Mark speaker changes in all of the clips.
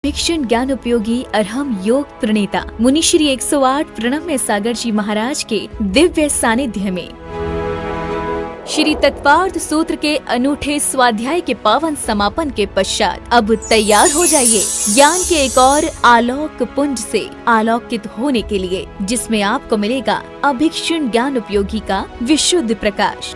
Speaker 1: भिक्षुण ज्ञान उपयोगी अरहम योग प्रणेता मुनि श्री 108 प्रणम्य सागर जी महाराज के दिव्य सानिध्य में श्री तत्वार्थ सूत्र के अनूठे स्वाध्याय के पावन समापन के पश्चात अब तैयार हो जाइए ज्ञान के एक और आलोक पुंज से आलोकित होने के लिए, जिसमें आपको मिलेगा अभिक्षुण ज्ञान उपयोगी का विशुद्ध प्रकाश।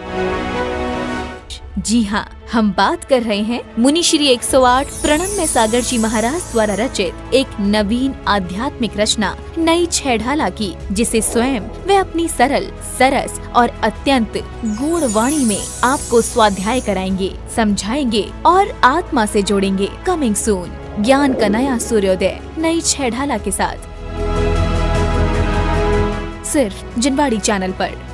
Speaker 1: जी हाँ, हम बात कर रहे हैं मुनि श्री 108 प्रणम्य सागर जी महाराज द्वारा रचित एक नवीन आध्यात्मिक रचना नई छेढ़ाला की, जिसे स्वयं वे अपनी सरल, सरस और अत्यंत गूढ़ वाणी में आपको स्वाध्याय कराएंगे, समझाएंगे और आत्मा से जोड़ेंगे। कमिंग सून, ज्ञान का नया सूर्योदय नई छेढ़ाला के साथ, सिर्फ जिनवाड़ी चैनल पर।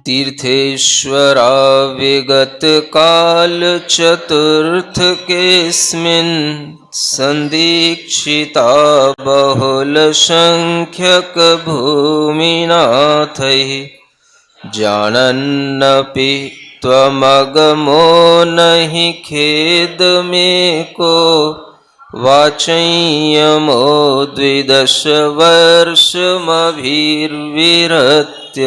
Speaker 2: तीर्थेश्वरा विगत काल चतुर्थ केस्मिन् संदीक्षिता बहुल संख्यक भूमिनाथैः जानन्नपि त्वमगमो नहि खेद में को वाचयमो द्विदश वर्षमभिर्विरत्य।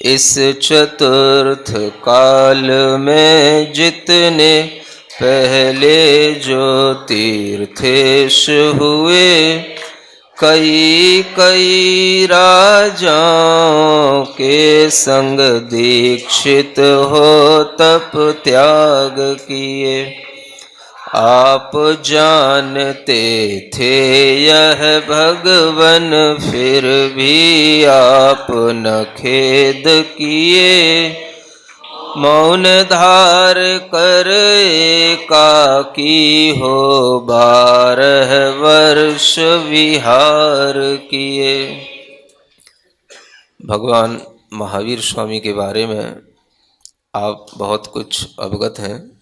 Speaker 2: इस चतुर्थ काल में जितने पहले जो तीर्थेश हुए, कई कई राजाओं के संग दीक्षित हो तप त्याग किए। आप जानते थे यह भगवन, फिर भी आप न खेद किए। मौन धार कर एकाकी हो 12 वर्ष विहार किए। भगवान महावीर स्वामी के बारे में आप बहुत कुछ अवगत हैं।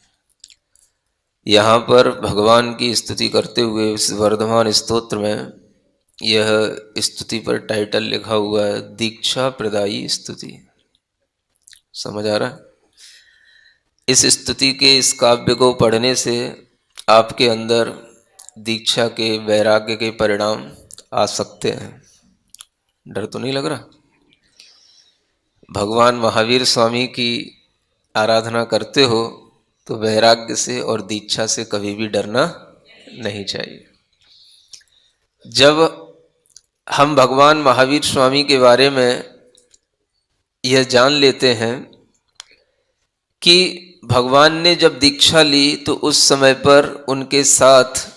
Speaker 2: यहाँ पर भगवान की स्तुति करते हुए इस वर्धमान स्तोत्र में यह स्तुति पर टाइटल लिखा हुआ है, दीक्षा प्रदायी स्तुति। समझ आ रहा है? इस स्तुति के इस काव्य को पढ़ने से आपके अंदर दीक्षा के, वैराग्य के परिणाम आ सकते हैं। डर तो नहीं लग रहा? भगवान महावीर स्वामी की आराधना करते हो तो वैराग्य से और दीक्षा से कभी भी डरना नहीं चाहिए। जब हम भगवान महावीर स्वामी के बारे में यह जान लेते हैं कि भगवान ने जब दीक्षा ली तो उस समय पर उनके साथ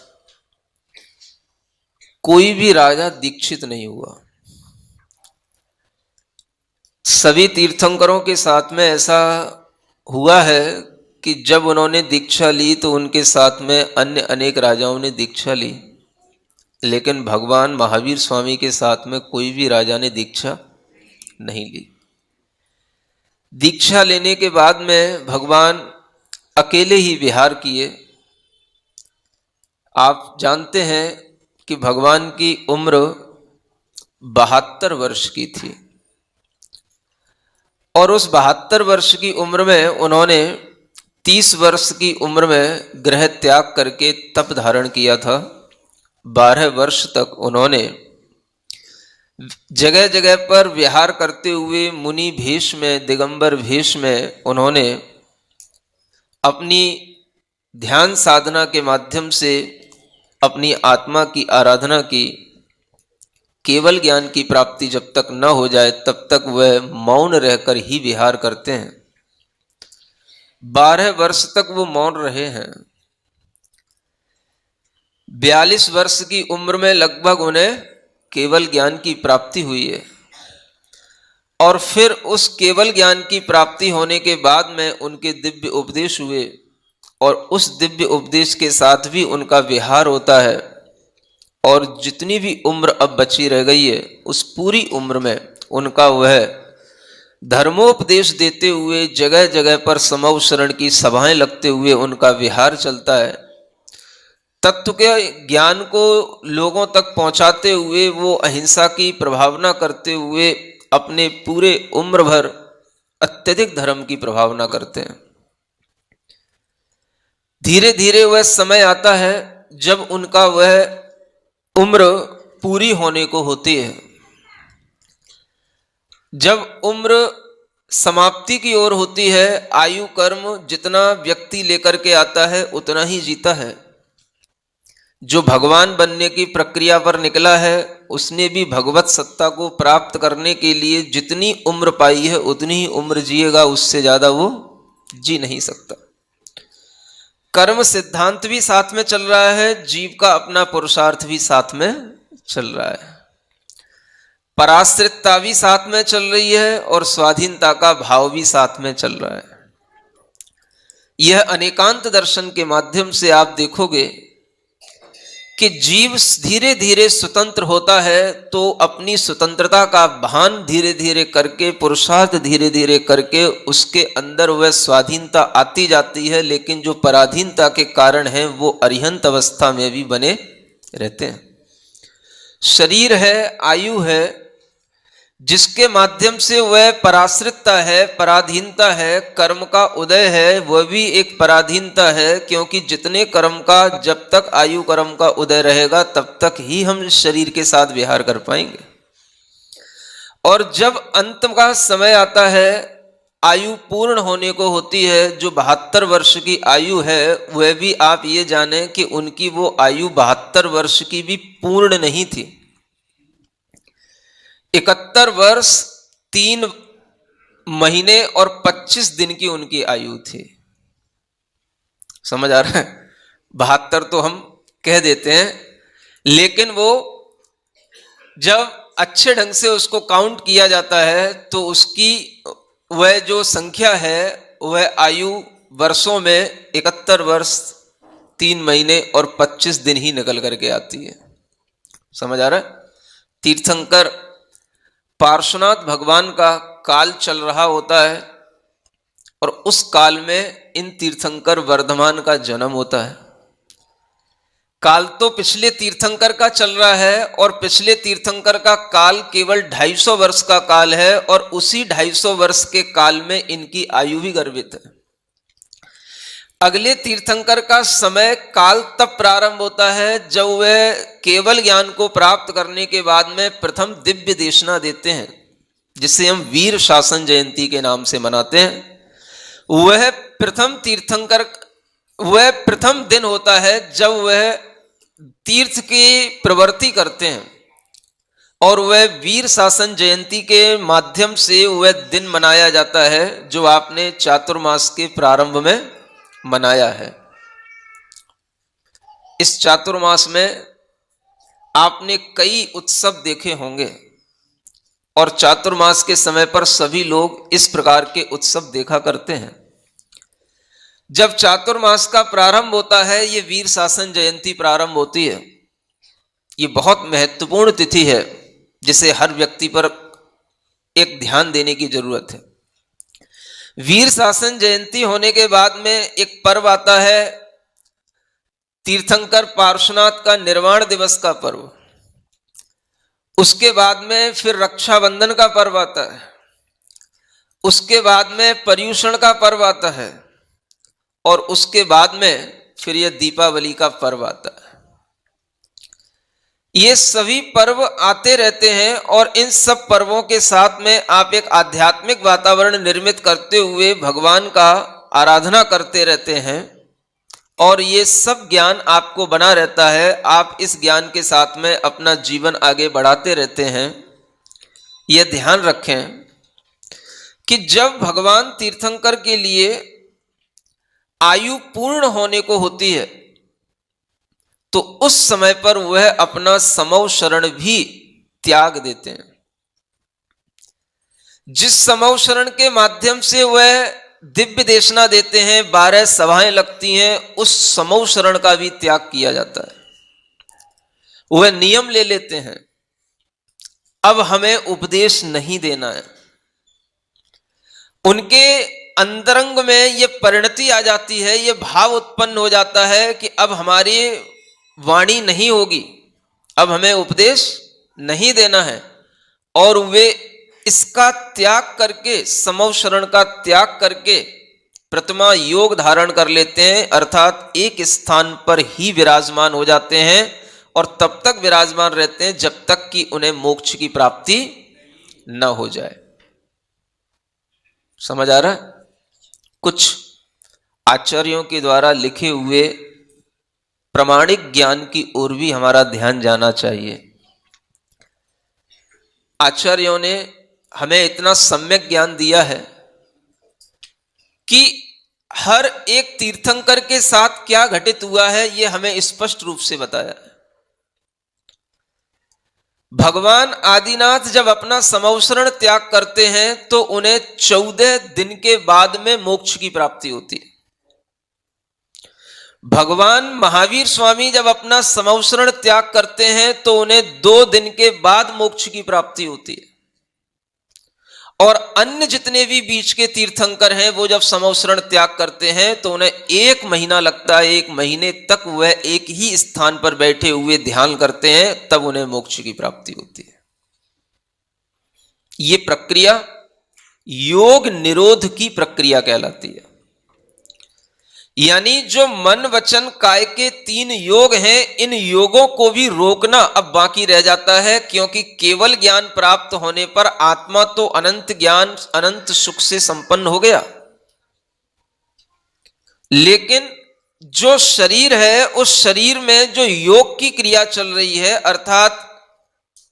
Speaker 2: कोई भी राजा दीक्षित नहीं हुआ। सभी तीर्थंकरों के साथ में ऐसा हुआ है कि जब उन्होंने दीक्षा ली तो उनके साथ में अन्य अनेक राजाओं ने दीक्षा ली, लेकिन भगवान महावीर स्वामी के साथ में कोई भी राजा ने दीक्षा नहीं ली। दीक्षा लेने के बाद में भगवान अकेले ही विहार किए। आप जानते हैं कि भगवान की उम्र 72 वर्ष की थी और उस 72 वर्ष की उम्र में उन्होंने 30 वर्ष की उम्र में गृह त्याग करके तप धारण किया था। 12 वर्ष तक उन्होंने जगह जगह पर विहार करते हुए मुनि भेष में, दिगंबर भेष में उन्होंने अपनी ध्यान साधना के माध्यम से अपनी आत्मा की आराधना की। केवल ज्ञान की प्राप्ति जब तक न हो जाए तब तक वह मौन रहकर ही विहार करते हैं। 12 वर्ष तक वो मौन रहे हैं। 42 वर्ष की उम्र में लगभग उन्हें केवल ज्ञान की प्राप्ति हुई है और फिर उस केवल ज्ञान की प्राप्ति होने के बाद में उनके दिव्य उपदेश हुए और उस दिव्य उपदेश के साथ भी उनका विहार होता है। और जितनी भी उम्र अब बची रह गई है उस पूरी उम्र में उनका वह धर्मोपदेश देते हुए जगह जगह पर समव शरण की सभाएं लगते हुए उनका विहार चलता है। तत्व के ज्ञान को लोगों तक पहुंचाते हुए वो अहिंसा की प्रभावना करते हुए अपने पूरे उम्र भर अत्यधिक धर्म की प्रभावना करते हैं। धीरे धीरे वह समय आता है जब उनका वह उम्र पूरी होने को होती है। जब उम्र समाप्ति की ओर होती है, आयु कर्म जितना व्यक्ति लेकर के आता है उतना ही जीता है। जो भगवान बनने की प्रक्रिया पर निकला है उसने भी भगवत सत्ता को प्राप्त करने के लिए जितनी उम्र पाई है उतनी ही उम्र जिएगा, उससे ज्यादा वो जी नहीं सकता। कर्म सिद्धांत भी साथ में चल रहा है, जीव का अपना पुरुषार्थ भी साथ में चल रहा है, पराश्रितता भी साथ में चल रही है और स्वाधीनता का भाव भी साथ में चल रहा है। यह अनेकांत दर्शन के माध्यम से आप देखोगे कि जीव धीरे धीरे स्वतंत्र होता है तो अपनी स्वतंत्रता का भान धीरे धीरे करके, पुरुषार्थ धीरे धीरे करके उसके अंदर वह स्वाधीनता आती जाती है। लेकिन जो पराधीनता के कारण है वो अरिहंत अवस्था में भी बने रहते हैं। शरीर है, आयु है, जिसके माध्यम से वह पराश्रितता है, पराधीनता है, कर्म का उदय है, वह भी एक पराधीनता है। क्योंकि जितने कर्म का जब तक आयु कर्म का उदय रहेगा तब तक ही हम शरीर के साथ विहार कर पाएंगे। और जब अंत का समय आता है, आयु पूर्ण होने को होती है, जो 72 वर्ष की आयु है वह भी आप ये जाने कि उनकी वो आयु 72 वर्ष की भी पूर्ण नहीं थी। 71 वर्ष 3 महीने और 25 दिन की उनकी आयु थी। समझ आ रहा है? 72 तो हम कह देते हैं, लेकिन वो जब अच्छे ढंग से उसको काउंट किया जाता है तो उसकी वह जो संख्या है वह आयु वर्षों में 71 वर्ष 3 महीने और 25 दिन ही निकल करके आती है। समझ आ रहा है? तीर्थंकर पार्श्वनाथ भगवान का काल चल रहा होता है और उस काल में इन तीर्थंकर वर्धमान का जन्म होता है। काल तो पिछले तीर्थंकर का चल रहा है और पिछले तीर्थंकर का काल केवल 250 वर्ष का काल है और उसी 250 वर्ष के काल में इनकी आयु भी गर्भित है। अगले तीर्थंकर का समय काल तब प्रारंभ होता है जब वह केवल ज्ञान को प्राप्त करने के बाद में प्रथम दिव्य देशना देते हैं, जिसे हम वीर शासन जयंती के नाम से मनाते हैं। वह प्रथम तीर्थंकर, वह प्रथम दिन होता है जब वह तीर्थ की प्रवृत्ति करते हैं और वह वीर शासन जयंती के माध्यम से वह दिन मनाया जाता है जो आपने चातुर्मास के प्रारंभ में मनाया है। इस चातुर्मास में आपने कई उत्सव देखे होंगे और चातुर्मास के समय पर सभी लोग इस प्रकार के उत्सव देखा करते हैं। जब चातुर्मास का प्रारंभ होता है, ये वीर शासन जयंती प्रारंभ होती है। ये बहुत महत्वपूर्ण तिथि है जिसे हर व्यक्ति पर एक ध्यान देने की जरूरत है। वीर शासन जयंती होने के बाद में एक पर्व आता है तीर्थंकर पार्श्वनाथ का निर्वाण दिवस का पर्व। उसके बाद में फिर रक्षाबंधन का पर्व आता है, उसके बाद में पर्युषण का पर्व आता है और उसके बाद में फिर यह दीपावली का पर्व आता है। ये सभी पर्व आते रहते हैं और इन सब पर्वों के साथ में आप एक आध्यात्मिक वातावरण निर्मित करते हुए भगवान का आराधना करते रहते हैं और ये सब ज्ञान आपको बना रहता है। आप इस ज्ञान के साथ में अपना जीवन आगे बढ़ाते रहते हैं। यह ध्यान रखें कि जब भगवान तीर्थंकर के लिए आयु पूर्ण होने को होती है तो उस समय पर वह अपना समौ शरण भी त्याग देते हैं। जिस समौ शरण के माध्यम से वह दिव्य देशना देते हैं, 12 सभाएं लगती हैं, उस समौ शरण का भी त्याग किया जाता है। वह नियम ले लेते हैं, अब हमें उपदेश नहीं देना है। उनके अंतरंग में यह परिणति आ जाती है, यह भाव उत्पन्न हो जाता है कि अब हमारी वाणी नहीं होगी, अब हमें उपदेश नहीं देना है, और वे इसका त्याग करके, समव शरण का त्याग करके प्रतिमा योग धारण कर लेते हैं, अर्थात एक स्थान पर ही विराजमान हो जाते हैं और तब तक विराजमान रहते हैं जब तक कि उन्हें मोक्ष की प्राप्ति न हो जाए। समझ आ रहा है? कुछ आचार्यों के द्वारा लिखे हुए प्रमाणिक ज्ञान की ओर भी हमारा ध्यान जाना चाहिए। आचार्यों ने हमें इतना सम्यक ज्ञान दिया है कि हर एक तीर्थंकर के साथ क्या घटित हुआ है यह हमें स्पष्ट रूप से बताया है। भगवान आदिनाथ जब अपना समवसरण त्याग करते हैं तो उन्हें 14 दिन के बाद में मोक्ष की प्राप्ति होती है। भगवान महावीर स्वामी जब अपना समवसरण त्याग करते हैं तो उन्हें 2 दिन के बाद मोक्ष की प्राप्ति होती है, और अन्य जितने भी बीच के तीर्थंकर हैं वो जब समवसरण त्याग करते हैं तो उन्हें 1 महीना लगता है। 1 महीने तक वह एक ही स्थान पर बैठे हुए ध्यान करते हैं, तब उन्हें मोक्ष की प्राप्ति होती है। ये प्रक्रिया योग निरोध की प्रक्रिया कहलाती है। यानी जो मन वचन काय के 3 योग हैं, इन योगों को भी रोकना अब बाकी रह जाता है, क्योंकि केवल ज्ञान प्राप्त होने पर आत्मा तो अनंत ज्ञान अनंत सुख से संपन्न हो गया, लेकिन जो शरीर है उस शरीर में जो योग की क्रिया चल रही है, अर्थात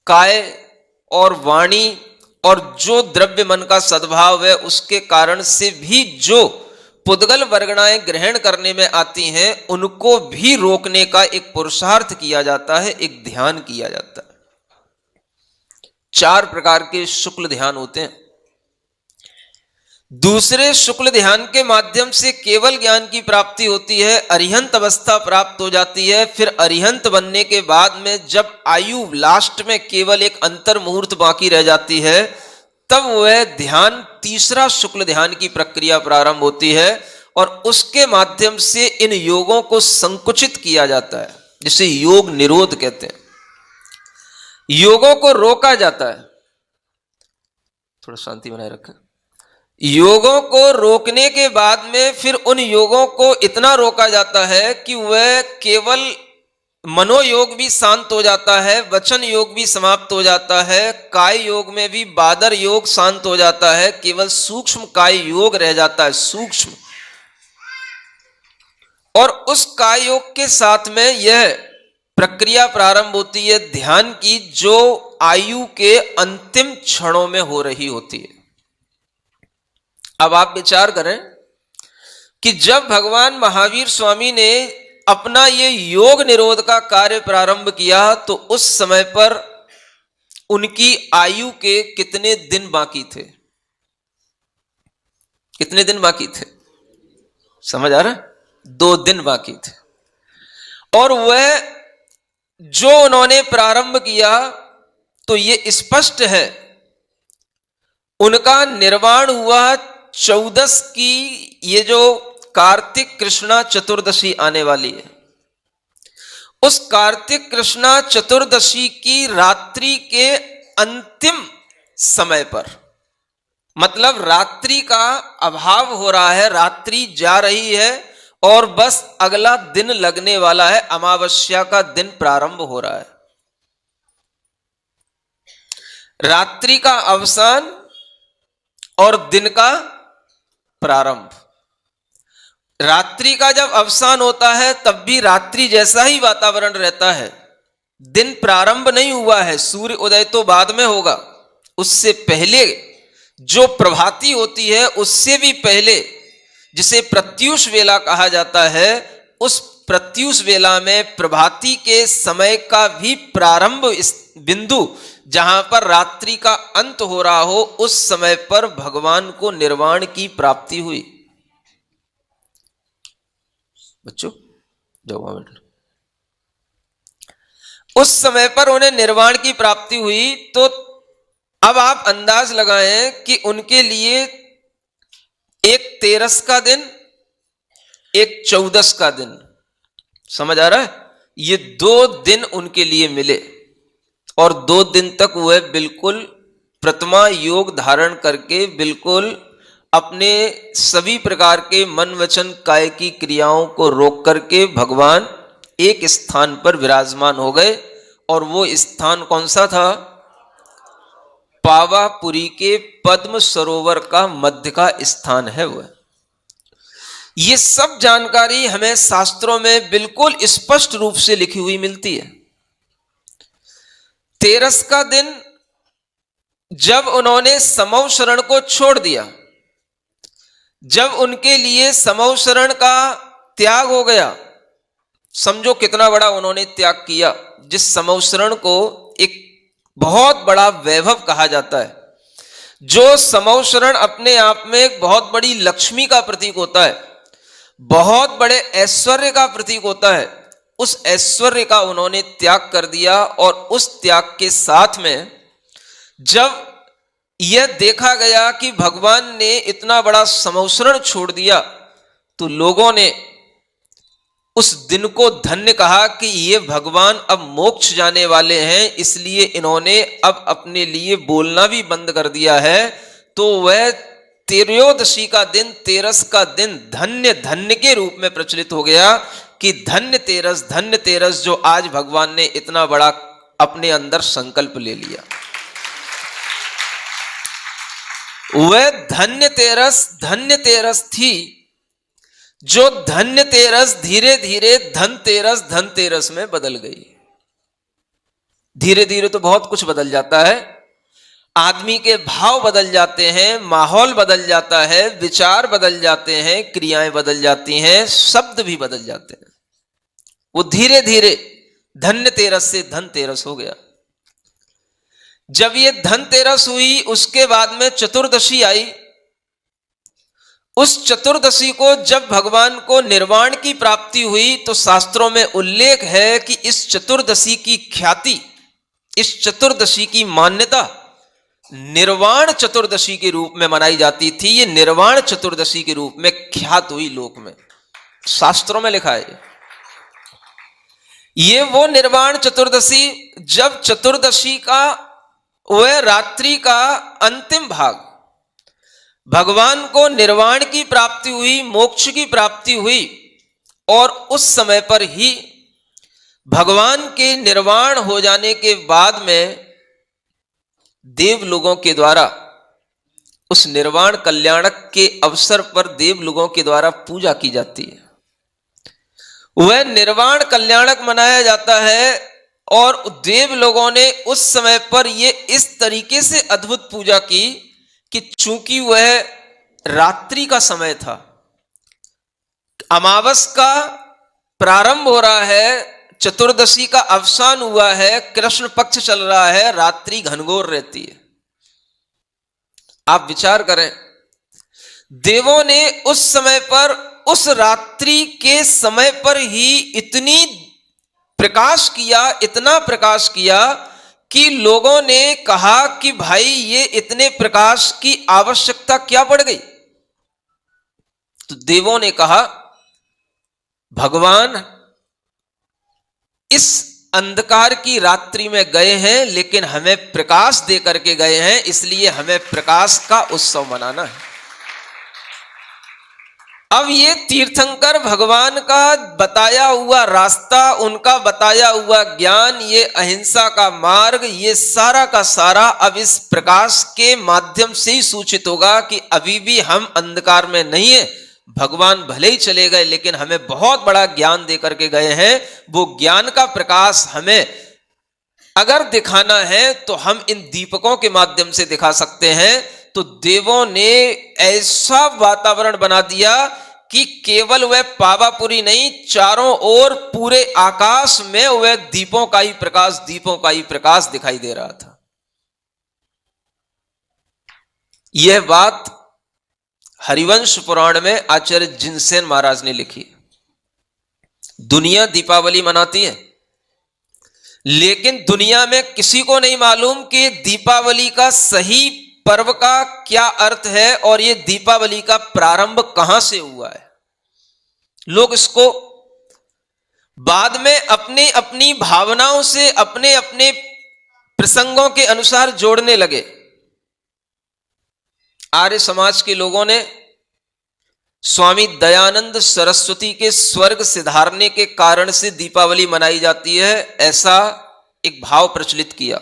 Speaker 2: काय और वाणी और जो द्रव्य मन का सद्भाव है, उसके कारण से भी जो पुद्गल वर्गणाएं ग्रहण करने में आती हैं, उनको भी रोकने का एक पुरुषार्थ किया जाता है, एक ध्यान किया जाता है। 4 प्रकार के शुक्ल ध्यान होते हैं। दूसरे शुक्ल ध्यान के माध्यम से केवल ज्ञान की प्राप्ति होती है, अरिहंत अवस्था प्राप्त हो जाती है। फिर अरिहंत बनने के बाद में जब आयु लास्ट में केवल एक अंतर मुहूर्त बाकी रह जाती है, तब वह ध्यान तीसरा शुक्ल ध्यान की प्रक्रिया प्रारंभ होती है, और उसके माध्यम से इन योगों को संकुचित किया जाता है, जिसे योग निरोध कहते हैं। योगों को रोका जाता है। थोड़ा शांति बनाए रखें। योगों को रोकने के बाद में फिर उन योगों को इतना रोका जाता है कि वह केवल मनोयोग भी शांत हो जाता है, वचन योग भी समाप्त हो जाता है, काय योग में भी बादर योग शांत हो जाता है, केवल सूक्ष्म काय योग रह जाता है, सूक्ष्म। और उस काय योग के साथ में यह प्रक्रिया प्रारंभ होती है ध्यान की, जो आयु के अंतिम क्षणों में हो रही होती है। अब आप विचार करें कि जब भगवान महावीर स्वामी ने अपना ये योग निरोध का कार्य प्रारंभ किया तो उस समय पर उनकी आयु के कितने दिन बाकी थे? कितने दिन बाकी थे? समझ आ रहा है? 2 दिन बाकी थे। और वह जो उन्होंने प्रारंभ किया तो ये स्पष्ट है उनका निर्वाण हुआ 14 की, ये जो कार्तिक कृष्णा चतुर्दशी आने वाली है, उस कार्तिक कृष्णा चतुर्दशी की रात्रि के अंतिम समय पर, मतलब रात्रि का अभाव हो रहा है, रात्रि जा रही है और बस अगला दिन लगने वाला है, अमावस्या का दिन प्रारंभ हो रहा है। रात्रि का अवसान और दिन का प्रारंभ। रात्रि का जब अवसान होता है तब भी रात्रि जैसा ही वातावरण रहता है, दिन प्रारंभ नहीं हुआ है, सूर्य उदय तो बाद में होगा। उससे पहले जो प्रभाती होती है, उससे भी पहले, जिसे प्रत्यूष वेला कहा जाता है, उस प्रत्यूष वेला में प्रभाती के समय का भी प्रारंभ इस बिंदु जहां पर रात्रि का अंत हो रहा हो, उस समय पर भगवान को निर्वाण की प्राप्ति हुई। बच्चों जाओ, उस समय पर उन्हें निर्वाण की प्राप्ति हुई। तो अब आप अंदाज लगाएं कि उनके लिए एक 13 का दिन, एक 14 का दिन, समझ आ रहा है? ये 2 दिन उनके लिए मिले और 2 दिन तक वह बिल्कुल प्रतिमा योग धारण करके बिल्कुल अपने सभी प्रकार के मन वचन काय की क्रियाओं को रोक करके भगवान एक स्थान पर विराजमान हो गए। और वो स्थान कौन सा था? पावापुरी के पद्म सरोवर का मध्य का स्थान है वह। ये सब जानकारी हमें शास्त्रों में बिल्कुल स्पष्ट रूप से लिखी हुई मिलती है। तेरस का दिन जब उन्होंने समौ शरण को छोड़ दिया, जब उनके लिए समौ शरण का त्याग हो गया, समझो कितना बड़ा उन्होंने त्याग किया, जिस समौ शरण को एक बहुत बड़ा वैभव कहा जाता है। जो समौ शरण अपने आप में एक बहुत बड़ी लक्ष्मी का प्रतीक होता है, बहुत बड़े ऐश्वर्य का प्रतीक होता है, उस ऐश्वर्य का उन्होंने त्याग कर दिया। और उस त्याग के साथ में जब यह देखा गया कि भगवान ने इतना बड़ा समौ शरण छोड़ दिया, तो लोगों ने उस दिन को धन्य कहा कि ये भगवान अब मोक्ष जाने वाले हैं, इसलिए इन्होंने अब अपने लिए बोलना भी बंद कर दिया है। तो वह त्रयोदशी का दिन, तेरस का दिन धन्य धन्य के रूप में प्रचलित हो गया कि धन्य तेरस जो आज भगवान ने इतना बड़ा अपने अंदर संकल्प ले लिया। वह धन्य तेरस थी जो धन्य तेरस धीरे धीरे धनतेरस में बदल गई। धीरे धीरे तो बहुत कुछ बदल जाता है, आदमी के भाव बदल जाते हैं, माहौल बदल जाता है, विचार बदल जाते हैं, क्रियाएं बदल जाती हैं, शब्द भी बदल जाते हैं। वो धीरे धीरे धन्य तेरस से धनतेरस हो गया। जब ये धनतेरस हुई, उसके बाद में चतुर्दशी आई। उस चतुर्दशी को जब भगवान को निर्वाण की प्राप्ति हुई, तो शास्त्रों में उल्लेख है कि इस चतुर्दशी की ख्याति, इस चतुर्दशी की मान्यता निर्वाण चतुर्दशी के रूप में मनाई जाती थी। ये निर्वाण चतुर्दशी के रूप में ख्यात हुई लोक में, शास्त्रों में लिखा है। ये वो निर्वाण चतुर्दशी, जब चतुर्दशी का वह रात्रि का अंतिम भाग, भगवान को निर्वाण की प्राप्ति हुई, मोक्ष की प्राप्ति हुई, और उस समय पर ही भगवान के निर्वाण हो जाने के बाद में देव लोगों के द्वारा उस निर्वाण कल्याणक के अवसर पर देव लोगों के द्वारा पूजा की जाती है। वह निर्वाण कल्याणक मनाया जाता है। और देव लोगों ने उस समय पर यह इस तरीके से अद्भुत पूजा की कि चूंकि वह रात्रि का समय था, अमावस का प्रारंभ हो रहा है, चतुर्दशी का अवसान हुआ है, कृष्ण पक्ष चल रहा है, रात्रि घनघोर रहती है। आप विचार करें, देवों ने उस समय पर, उस रात्रि के समय पर ही इतनी प्रकाश किया, इतना प्रकाश किया कि लोगों ने कहा कि भाई ये इतने प्रकाश की आवश्यकता क्या पड़ गई। तो देवों ने कहा भगवान इस अंधकार की रात्रि में गए हैं, लेकिन हमें प्रकाश दे करके गए हैं, इसलिए हमें प्रकाश का उत्सव मनाना है। अब ये तीर्थंकर भगवान का बताया हुआ रास्ता, उनका बताया हुआ ज्ञान, ये अहिंसा का मार्ग, ये सारा का सारा अब इस प्रकाश के माध्यम से ही सूचित होगा कि अभी भी हम अंधकार में नहीं है। भगवान भले ही चले गए, लेकिन हमें बहुत बड़ा ज्ञान दे करके गए हैं। वो ज्ञान का प्रकाश हमें अगर दिखाना है तो हम इन दीपकों के माध्यम से दिखा सकते हैं। तो देवों ने ऐसा वातावरण बना दिया कि केवल वह पावापुरी नहीं, चारों ओर पूरे आकाश में वह दीपों का ही प्रकाश दिखाई दे रहा था। यह बात हरिवंश पुराण में आचार्य जिनसेन महाराज ने लिखी। दुनिया दीपावली मनाती है, लेकिन दुनिया में किसी को नहीं मालूम कि दीपावली का सही पर्व का क्या अर्थ है और ये दीपावली का प्रारंभ कहां से हुआ है। लोग इसको बाद में अपनी अपनी भावनाओं से अपने अपने प्रसंगों के अनुसार जोड़ने लगे। आर्य समाज के लोगों ने स्वामी दयानंद सरस्वती के स्वर्ग सिधारने के कारण से दीपावली मनाई जाती है, ऐसा एक भाव प्रचलित किया।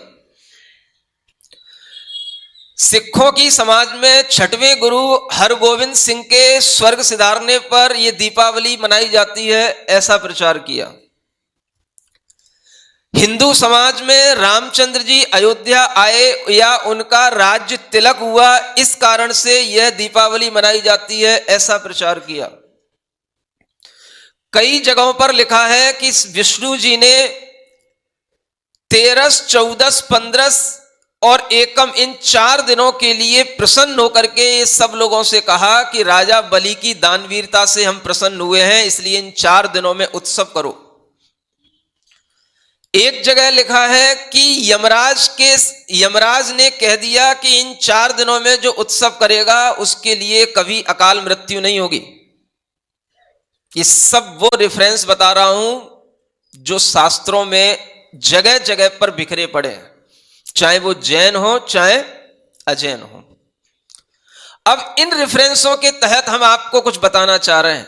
Speaker 2: सिखों की समाज में छठवें गुरु हरगोविंद सिंह के स्वर्ग सिधारने पर यह दीपावली मनाई जाती है, ऐसा प्रचार किया। हिंदू समाज में रामचंद्र जी अयोध्या आए या उनका राज्य तिलक हुआ, इस कारण से यह दीपावली मनाई जाती है, ऐसा प्रचार किया। कई जगहों पर लिखा है कि विष्णु जी ने 13, 14, 15 और एकम इन 4 दिनों के लिए प्रसन्न होकर के ये सब लोगों से कहा कि राजा बलि की दानवीरता से हम प्रसन्न हुए हैं, इसलिए इन 4 दिनों में उत्सव करो। एक जगह लिखा है कि यमराज ने कह दिया कि इन 4 दिनों में जो उत्सव करेगा उसके लिए कभी अकाल मृत्यु नहीं होगी। ये सब वो रेफरेंस बता रहा हूं जो शास्त्रों में जगह जगह पर बिखरे पड़े हैं, चाहे वो जैन हो चाहे अजैन हो। अब इन रेफरेंसों के तहत हम आपको कुछ बताना चाह रहे हैं।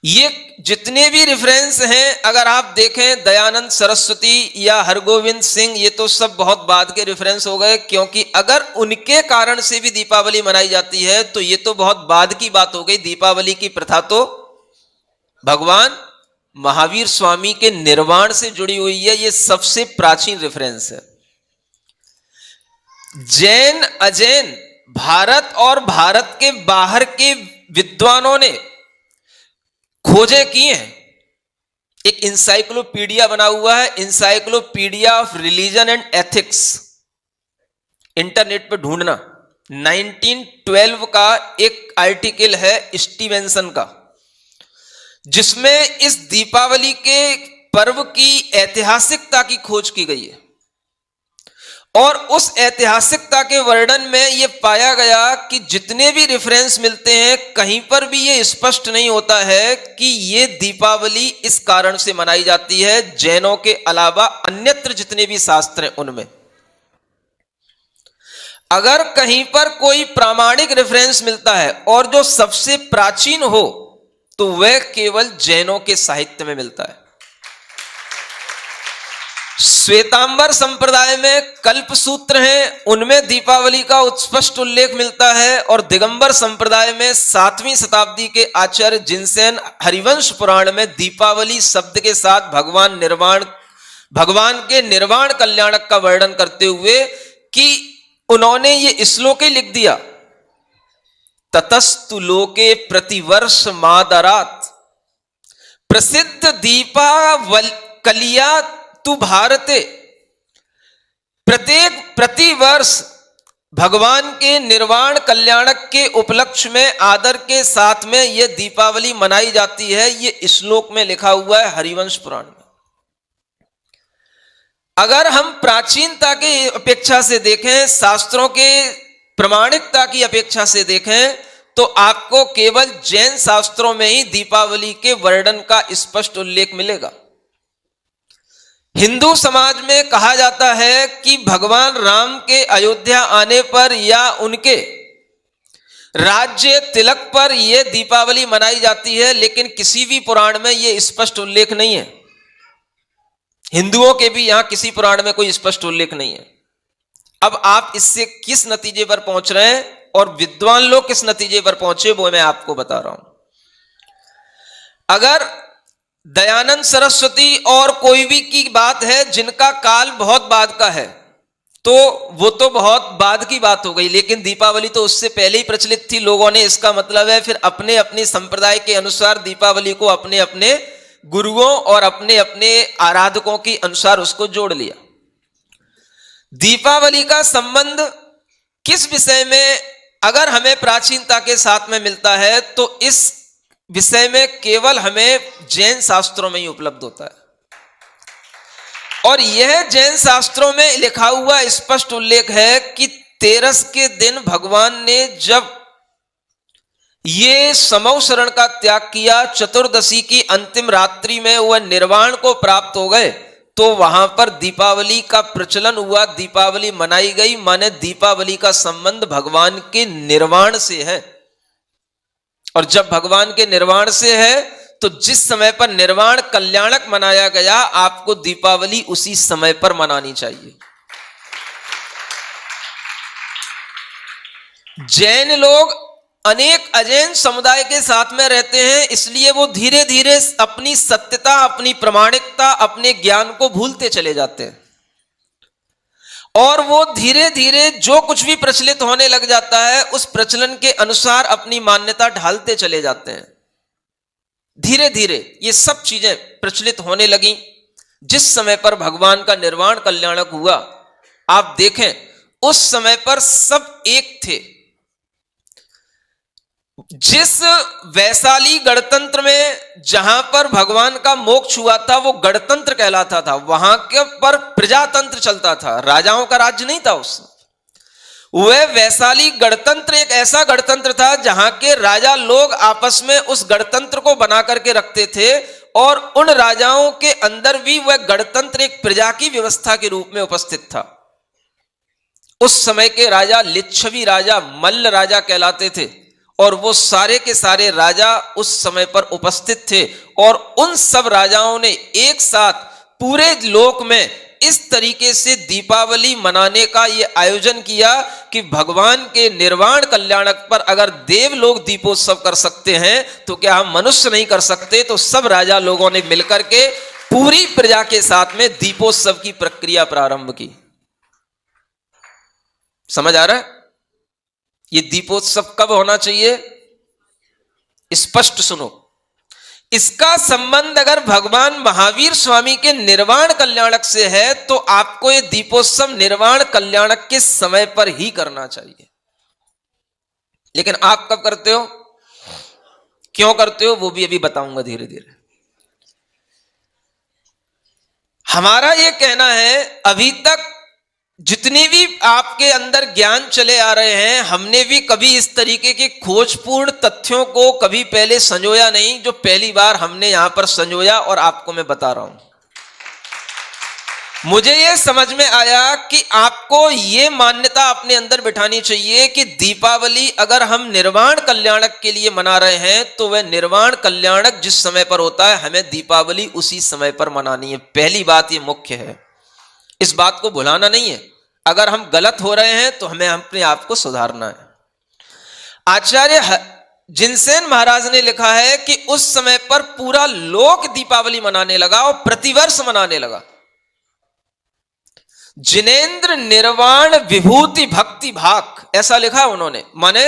Speaker 2: ये जितने भी रेफरेंस हैं, अगर आप देखें दयानंद सरस्वती या हरगोविंद सिंह, ये तो सब बहुत बाद के रेफरेंस हो गए, क्योंकि अगर उनके कारण से भी दीपावली मनाई जाती है तो ये तो बहुत बाद की बात हो गई। दीपावली की प्रथा तो भगवान महावीर स्वामी के निर्वाण से जुड़ी हुई है, ये सबसे प्राचीन रेफरेंस है। जैन अजैन भारत और भारत के बाहर के विद्वानों ने खोजे किए हैं। एक इंसाइक्लोपीडिया बना हुआ है, encyclopedia of religion and ethics, internet पर ढूंढना। 1912 का एक आर्टिकल है स्टीवेंसन का, जिसमें इस दीपावली के पर्व की ऐतिहासिकता की खोज की गई है। और उस ऐतिहासिकता के वर्णन में यह पाया गया कि जितने भी रेफरेंस मिलते हैं, कहीं पर भी यह स्पष्ट नहीं होता है कि यह दीपावली इस कारण से मनाई जाती है। जैनों के अलावा अन्यत्र जितने भी शास्त्र हैं उनमें अगर कहीं पर कोई प्रामाणिक रेफरेंस मिलता है और जो सबसे प्राचीन हो तो वह केवल जैनों के साहित्य में मिलता है। श्वेतांबर संप्रदाय में कल्प सूत्र हैं, उनमें दीपावली का स्पष्ट उल्लेख मिलता है। और दिगंबर संप्रदाय में 7वीं शताब्दी के आचार्य जिनसेन हरिवंश पुराण में दीपावली शब्द के साथ भगवान के निर्वाण कल्याणक का वर्णन करते हुए कि उन्होंने ये श्लोक ही लिख दिया, ततस्तु लोके प्रतिवर्ष मादरात प्रसिद्ध दीपावलिया तु भारते। प्रतिवर्ष भगवान के निर्वाण कल्याणक के उपलक्ष्य में आदर के साथ में यह दीपावली मनाई जाती है। यह श्लोक में लिखा हुआ है हरिवंश पुराण में। अगर हम प्राचीनता की अपेक्षा से देखें, शास्त्रों के प्रमाणिकता की अपेक्षा से देखें, तो आपको केवल जैन शास्त्रों में ही दीपावली के वर्णन का स्पष्ट उल्लेख मिलेगा। हिंदू समाज में कहा जाता है कि भगवान राम के अयोध्या आने पर या उनके राज्य तिलक पर यह दीपावली मनाई जाती है, लेकिन किसी भी पुराण में यह स्पष्ट उल्लेख नहीं है। हिंदुओं के भी यहां किसी पुराण में कोई स्पष्ट उल्लेख नहीं है। अब आप इससे किस नतीजे पर पहुंच रहे हैं और विद्वान लोग किस नतीजे पर पहुंचे, वो मैं आपको बता रहा हूं। अगर दयानंद सरस्वती और कोई भी की बात है जिनका काल बहुत बाद का है, तो वो तो बहुत बाद की बात हो गई, लेकिन दीपावली तो उससे पहले ही प्रचलित थी। लोगों ने, इसका मतलब है फिर अपने अपने संप्रदाय के अनुसार दीपावली को अपने अपने गुरुओं और अपने अपने आराधकों के अनुसार उसको जोड़ लिया। दीपावली का संबंध किस विषय में अगर हमें प्राचीनता के साथ में मिलता है, तो इस विषय में केवल हमें जैन शास्त्रों में ही उपलब्ध होता है। और यह जैन शास्त्रों में लिखा हुआ स्पष्ट उल्लेख है कि 13 के दिन भगवान ने जब ये समौ शरण का त्याग किया, चतुर्दशी की अंतिम रात्रि में वह निर्वाण को प्राप्त हो गए, तो वहां पर दीपावली का प्रचलन हुआ, दीपावली मनाई गई। माने दीपावली का संबंध भगवान के निर्वाण से है, और जब भगवान के निर्वाण से है तो जिस समय पर निर्वाण कल्याणक मनाया गया, आपको दीपावली उसी समय पर मनानी चाहिए। जैन लोग अनेक अजैन समुदाय के साथ में रहते हैं, इसलिए वो धीरे धीरे अपनी सत्यता, अपनी प्रामाणिकता, अपने ज्ञान को भूलते चले जाते हैं, और वो धीरे धीरे जो कुछ भी प्रचलित होने लग जाता है उस प्रचलन के अनुसार अपनी मान्यता ढालते चले जाते हैं। धीरे धीरे ये सब चीजें प्रचलित होने लगी। जिस समय पर भगवान का निर्वाण कल्याणक हुआ, आप देखें उस समय पर सब एक थे। जिस वैशाली गणतंत्र में जहां पर भगवान का मोक्ष हुआ था वो गणतंत्र कहलाता था, वहां के पर प्रजातंत्र चलता था, राजाओं का राज्य नहीं था उस। वह वैशाली गणतंत्र एक ऐसा गणतंत्र था जहां के राजा लोग आपस में उस गणतंत्र को बना करके रखते थे, और उन राजाओं के अंदर भी वह गणतंत्र एक प्रजा की व्यवस्था के रूप में उपस्थित था। उस समय के राजा लिच्छवी राजा, मल्ल राजा कहलाते थे, और वो सारे के सारे राजा उस समय पर उपस्थित थे, और उन सब राजाओं ने एक साथ पूरे लोक में इस तरीके से दीपावली मनाने का ये आयोजन किया कि भगवान के निर्वाण कल्याणक पर अगर देव लोग दीपोत्सव कर सकते हैं तो क्या हम मनुष्य नहीं कर सकते। तो सब राजा लोगों ने मिलकर के पूरी प्रजा के साथ में दीपोत्सव की प्रक्रिया प्रारंभ की। समझ आ रहा है? ये दीपोत्सव कब होना चाहिए, स्पष्ट सुनो। इसका संबंध अगर भगवान महावीर स्वामी के निर्वाण कल्याणक से है तो आपको ये दीपोत्सव निर्वाण कल्याणक के समय पर ही करना चाहिए। लेकिन आप कब करते हो, क्यों करते हो, वो भी अभी बताऊंगा धीरे धीरे। हमारा ये कहना है, अभी तक जितने भी आपके अंदर ज्ञान चले आ रहे हैं, हमने भी कभी इस तरीके के खोजपूर्ण तथ्यों को कभी पहले संजोया नहीं, जो पहली बार हमने यहां पर संजोया और आपको मैं बता रहा हूं। मुझे यह समझ में आया कि आपको यह मान्यता अपने अंदर बिठानी चाहिए कि दीपावली अगर हम निर्वाण कल्याणक के लिए मना रहे हैं तो वह निर्वाण कल्याणक जिस समय पर होता है हमें दीपावली उसी समय पर मनानी है। पहली बात यह मुख्य है, इस बात को भुलाना नहीं है। अगर हम गलत हो रहे हैं तो हमें अपने आप को सुधारना है। आचार्य जिनसेन महाराज ने लिखा है कि उस समय पर पूरा लोक दीपावली मनाने लगा और प्रतिवर्ष मनाने लगा। जिनेन्द्र निर्वाण विभूति भक्ति भाक, ऐसा लिखा उन्होंने। माने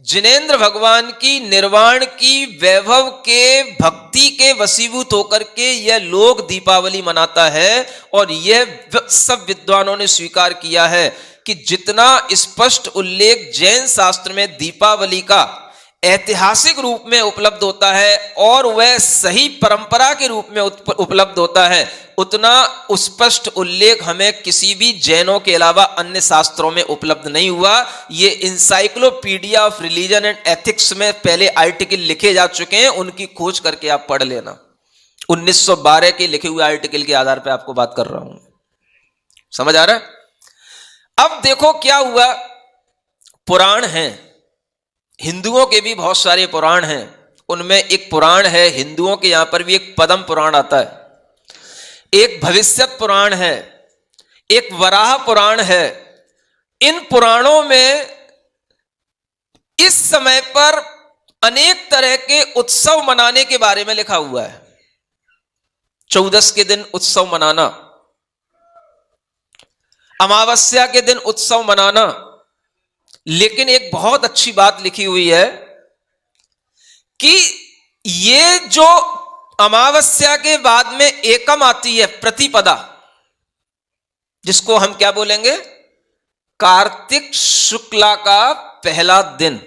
Speaker 2: जिनेन्द्र भगवान की निर्वाण की वैभव के भक्ति के वशीभूत होकर के यह लोक दीपावली मनाता है। और यह सब विद्वानों ने स्वीकार किया है कि जितना स्पष्ट उल्लेख जैन शास्त्र में दीपावली का ऐतिहासिक रूप में उपलब्ध होता है और वह सही परंपरा के रूप में उपलब्ध होता है, उतना स्पष्ट उल्लेख हमें किसी भी जैनों के अलावा अन्य शास्त्रों में उपलब्ध नहीं हुआ। ये encyclopedia of religion and ethics में पहले आर्टिकल लिखे जा चुके हैं, उनकी खोज करके आप पढ़ लेना। 1912 के लिखे हुए आर्टिकल के आधार पर आपको बात कर रहा हूं। समझ आ रहा है? अब देखो क्या हुआ। पुराण हैं, हिंदुओं के भी बहुत सारे पुराण हैं। उनमें एक पुराण है, हिंदुओं के यहां पर भी एक पद्म पुराण आता है, एक भविष्यत पुराण है, एक वराह पुराण है। इन पुराणों में इस समय पर अनेक तरह के उत्सव मनाने के बारे में लिखा हुआ है। 14 के दिन उत्सव मनाना, अमावस्या के दिन उत्सव मनाना। लेकिन एक बहुत अच्छी बात लिखी हुई है कि ये जो अमावस्या के बाद में एकम आती है, प्रतिपदा, जिसको हम क्या बोलेंगे, कार्तिक शुक्ला का पहला दिन,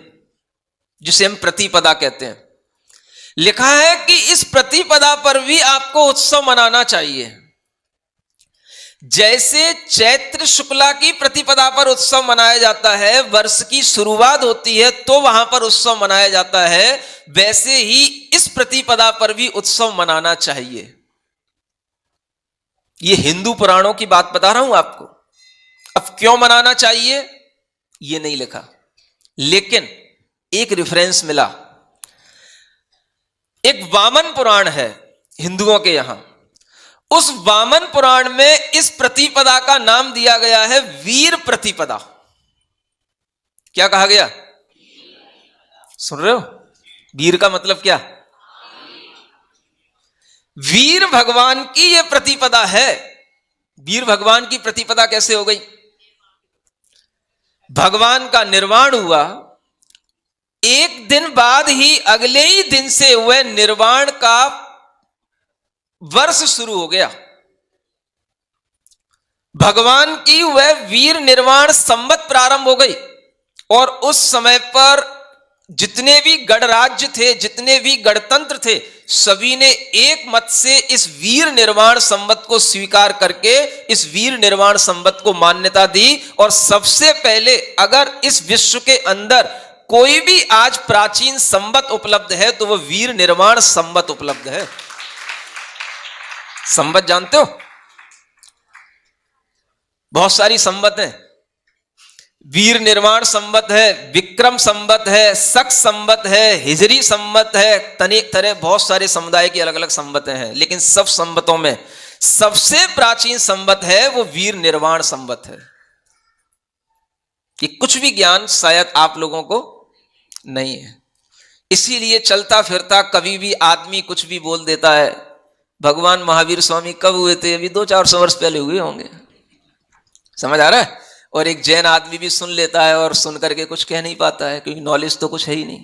Speaker 2: जिसे हम प्रतिपदा कहते हैं। लिखा है कि इस प्रतिपदा पर भी आपको उत्सव मनाना चाहिए। जैसे चैत्र शुक्ला की प्रतिपदा पर उत्सव मनाया जाता है, वर्ष की शुरुआत होती है तो वहां पर उत्सव मनाया जाता है, वैसे ही इस प्रतिपदा पर भी उत्सव मनाना चाहिए। ये हिंदू पुराणों की बात बता रहा हूं आपको। अब क्यों मनाना चाहिए ये नहीं लिखा, लेकिन एक रेफरेंस मिला। एक वामन पुराण है हिंदुओं के यहां, उस वामन पुराण में इस प्रतिपदा का नाम दिया गया है वीर प्रतिपदा। क्या कहा गया? सुन रहे हो? वीर का मतलब क्या? वीर भगवान की यह प्रतिपदा है। वीर भगवान की प्रतिपदा कैसे हो गई? भगवान का निर्वाण हुआ, एक दिन बाद ही अगले ही दिन से हुए निर्वाण का वर्ष शुरू हो गया। भगवान की वह वीर निर्वाण संवत प्रारंभ हो गई, और उस समय पर जितने भी गणराज्य थे, जितने भी गणतंत्र थे, सभी ने एक मत से इस वीर निर्वाण संवत को स्वीकार करके इस वीर निर्वाण संवत को मान्यता दी। और सबसे पहले अगर इस विश्व के अंदर कोई भी आज प्राचीन संवत उपलब्ध है तो वह वीर निर्वाण संवत उपलब्ध है। संवत जानते हो? बहुत सारी संवत है। वीर निर्वाण संवत है, विक्रम संवत है, शक संवत है, हिजरी संवत है, तनिक तरह बहुत सारे समुदाय की अलग अलग संवतें हैं, लेकिन सब संवतों में सबसे प्राचीन संवत है वो वीर निर्वाण संवत है। ये कुछ भी ज्ञान शायद आप लोगों को नहीं है, इसीलिए चलता फिरता कभी भी आदमी कुछ भी बोल देता है। भगवान महावीर स्वामी कब हुए थे? अभी 200-400 वर्ष पहले हुए होंगे। समझ आ रहा है? और एक जैन आदमी भी सुन लेता है और सुन करके कुछ कह नहीं पाता है, क्योंकि नॉलेज तो कुछ है ही नहीं।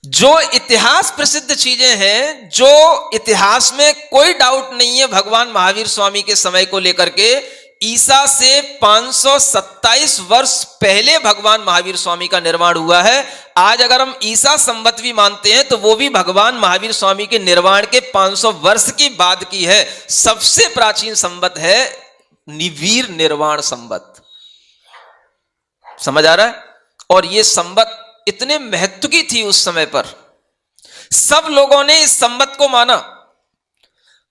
Speaker 2: जो इतिहास प्रसिद्ध चीजें हैं, जो इतिहास में कोई डाउट नहीं है भगवान महावीर स्वामी के समय को लेकर के, ईसा से 527 वर्ष पहले भगवान महावीर स्वामी का निर्माण हुआ है। आज अगर हम ईसा संवत भी मानते हैं तो वो भी भगवान महावीर स्वामी के निर्माण के 500 वर्ष की बाद की है। सबसे प्राचीन संवत है वीर निर्वाण संवत। समझ आ रहा है? और ये संवत इतने महत्व की थी उस समय पर, सब लोगों ने इस संवत को माना।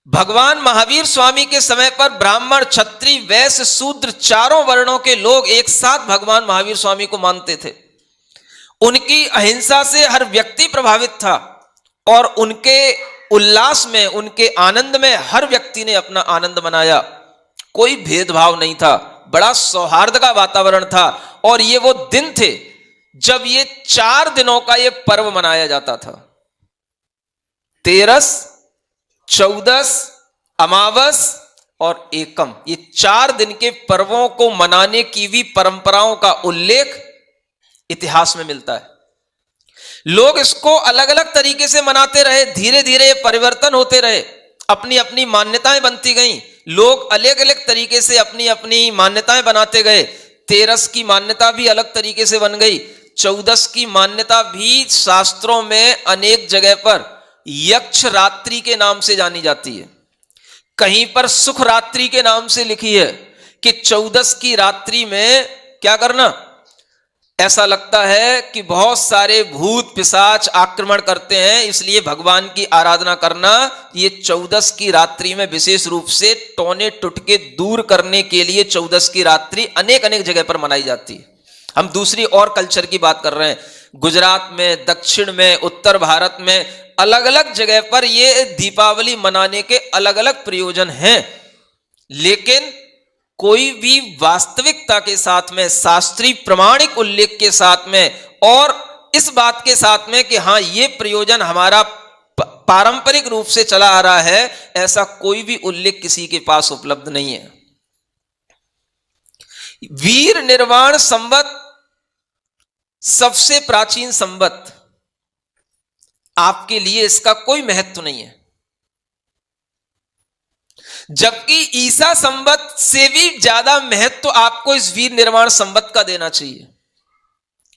Speaker 2: भगवान महावीर स्वामी के समय पर ब्राह्मण, क्षत्रिय, वैश्य, शूद्र चारों वर्णों के लोग एक साथ भगवान महावीर स्वामी को मानते थे। उनकी अहिंसा से हर व्यक्ति प्रभावित था, और उनके उल्लास में, उनके आनंद में हर व्यक्ति ने अपना आनंद मनाया। कोई भेदभाव नहीं था, बड़ा सौहार्द का वातावरण था। और ये वो दिन थे जब ये 4 दिनों का ये पर्व मनाया जाता था। तेरस, चौदस, अमावस और एकम, ये 4 दिन के पर्वों को मनाने की भी परंपराओं का उल्लेख इतिहास में मिलता है। लोग इसको अलग अलग तरीके से मनाते रहे, धीरे धीरे परिवर्तन होते रहे, अपनी अपनी मान्यताएं बनती गईं। लोग अलग अलग तरीके से अपनी अपनी मान्यताएं बनाते गए। तेरस की मान्यता भी अलग तरीके से बन गई। चौदस की मान्यता भी शास्त्रों में अनेक जगह पर यक्ष रात्रि के नाम से जानी जाती है। कहीं पर सुख रात्रि के नाम से लिखी है कि 14 की रात्रि में क्या करना। ऐसा लगता है कि बहुत सारे भूत पिशाच आक्रमण करते हैं, इसलिए भगवान की आराधना करना ये 14 की रात्रि में विशेष रूप से टोने टुटके दूर करने के लिए 14 की रात्रि अनेक अनेक जगह पर मनाई जाती है। हम दूसरी और कल्चर की बात कर रहे हैं। गुजरात में, दक्षिण में, उत्तर भारत में अलग अलग जगह पर ये दीपावली मनाने के अलग अलग प्रयोजन हैं, लेकिन कोई भी वास्तविकता के साथ में, शास्त्रीय प्रमाणिक उल्लेख के साथ में और इस बात के साथ में कि हाँ ये प्रयोजन हमारा पारंपरिक रूप से चला आ रहा है, ऐसा कोई भी उल्लेख किसी के पास उपलब्ध नहीं है। वीर निर्वाण संवत सबसे प्राचीन संवत, आपके लिए इसका कोई महत्व नहीं है, जबकि ईसा संवत से भी ज्यादा महत्व आपको इस वीर निर्वाण संवत का देना चाहिए।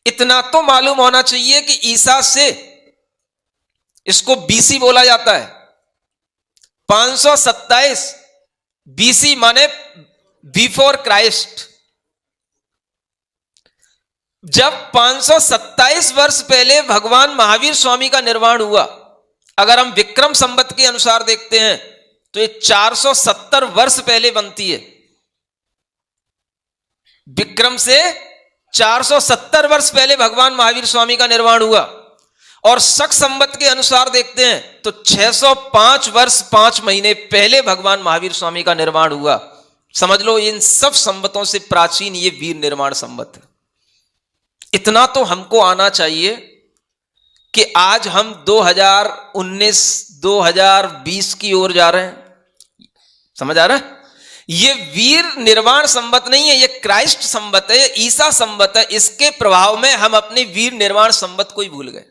Speaker 2: इतना तो मालूम होना चाहिए कि ईसा से, इसको बीसी बोला जाता है, 527 बीसी माने बिफोर क्राइस्ट। जब 527 वर्ष पहले भगवान महावीर स्वामी का निर्वाण हुआ, अगर हम विक्रम संवत के अनुसार देखते हैं तो ये 470 वर्ष पहले बनती है। विक्रम से 470 वर्ष पहले भगवान महावीर स्वामी का निर्वाण हुआ। और शक संवत के अनुसार देखते हैं तो 605 वर्ष 5 महीने पहले भगवान महावीर स्वामी का निर्वाण हुआ। समझ लो इन सब संवतों से प्राचीन ये वीर निर्वाण संवत है। इतना तो हमको आना चाहिए कि आज हम 2019 2020 की ओर जा रहे हैं। समझ आ रहा है? ये वीर निर्वाण संवत नहीं है, ये क्राइस्ट संवत है, ईसा संवत है। इसके प्रभाव में हम अपने वीर निर्वाण संवत को ही भूल गए।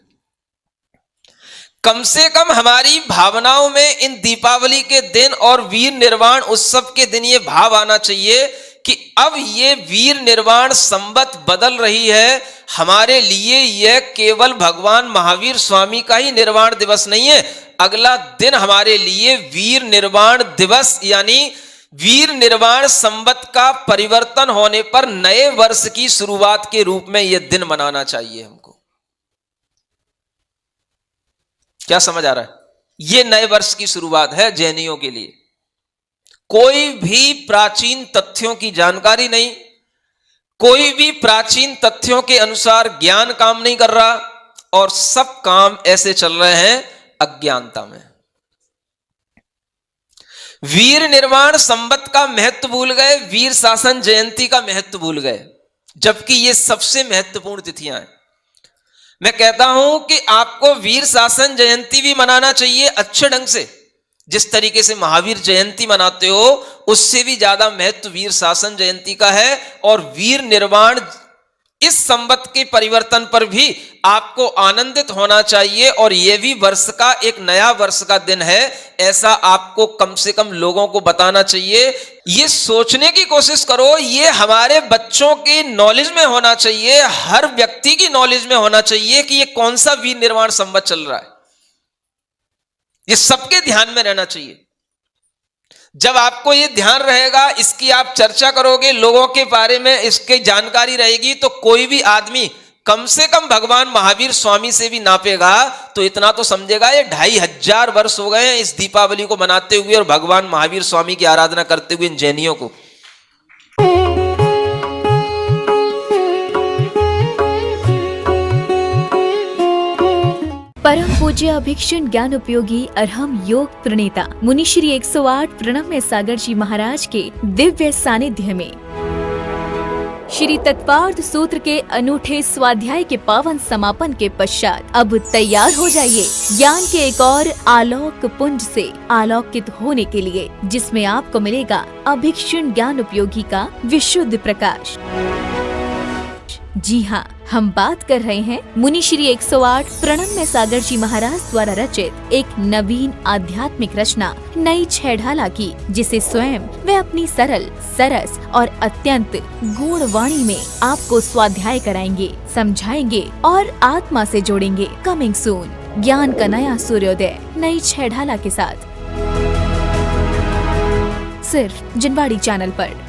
Speaker 2: कम से कम हमारी भावनाओं में इन दीपावली के दिन और वीर निर्वाण उत्सव के दिन ये भाव आना चाहिए कि अब ये वीर निर्वाण संवत बदल रही है। हमारे लिए यह केवल भगवान महावीर स्वामी का ही निर्वाण दिवस नहीं है, अगला दिन हमारे लिए वीर निर्वाण दिवस यानी वीर निर्वाण संवत का परिवर्तन होने पर नए वर्ष की शुरुआत के रूप में यह दिन मनाना चाहिए हमको। क्या समझ आ रहा है? यह नए वर्ष की शुरुआत है जैनियों के लिए। कोई भी प्राचीन तथ्यों की जानकारी नहीं, कोई भी प्राचीन तथ्यों के अनुसार ज्ञान काम नहीं कर रहा और सब काम ऐसे चल रहे हैं अज्ञानता में। वीर निर्वाण संवत का महत्व भूल गए, वीर शासन जयंती का महत्व भूल गए, जबकि ये सबसे महत्वपूर्ण तिथियां हैं। मैं कहता हूं कि आपको वीर शासन जयंती भी मनाना चाहिए अच्छे ढंग से। जिस तरीके से महावीर जयंती मनाते हो उससे भी ज्यादा महत्व वीर शासन जयंती का है। और वीर निर्वाण इस संवत के परिवर्तन पर भी आपको आनंदित होना चाहिए और यह भी वर्ष का एक नया वर्ष का दिन है, ऐसा आपको कम से कम लोगों को बताना चाहिए। ये सोचने की कोशिश करो, ये हमारे बच्चों के नॉलेज में होना चाहिए, हर व्यक्ति की नॉलेज में होना चाहिए कि ये कौन सा वीर निर्वाण संवत चल रहा है। ये सबके ध्यान में रहना चाहिए। जब आपको ये ध्यान रहेगा, इसकी आप चर्चा करोगे, लोगों के बारे में इसकी जानकारी रहेगी, तो कोई भी आदमी कम से कम भगवान महावीर स्वामी से भी नापेगा तो इतना तो समझेगा ये 2500 वर्ष हो गए हैं इस दीपावली को मनाते हुए और भगवान महावीर स्वामी की आराधना करते हुए इन जैनियों को।
Speaker 1: परम पूज्य अभिक्षण ज्ञान उपयोगी अरहम योग प्रणेता मुनि श्री 108 प्रणम्य सागर जी महाराज के दिव्य सानिध्य में श्री तत्वार्थ सूत्र के अनूठे स्वाध्याय के पावन समापन के पश्चात अब तैयार हो जाइए ज्ञान के एक और आलोक पुंज से आलोकित होने के लिए, जिसमें आपको मिलेगा अभिक्षण ज्ञान उपयोगी का विशुद्ध प्रकाश। जी हाँ, हम बात कर रहे हैं मुनि श्री 108 प्रणम्य सागर जी महाराज द्वारा रचित एक नवीन आध्यात्मिक रचना नई छेढ़ाला की, जिसे स्वयं वे अपनी सरल, सरस और अत्यंत गूढ़ वाणी में आपको स्वाध्याय कराएंगे, समझाएंगे और आत्मा से जोड़ेंगे। कमिंग सून, ज्ञान का नया सूर्योदय नई छेढ़ाला के साथ, सिर्फ जिनवाड़ी चैनल पर।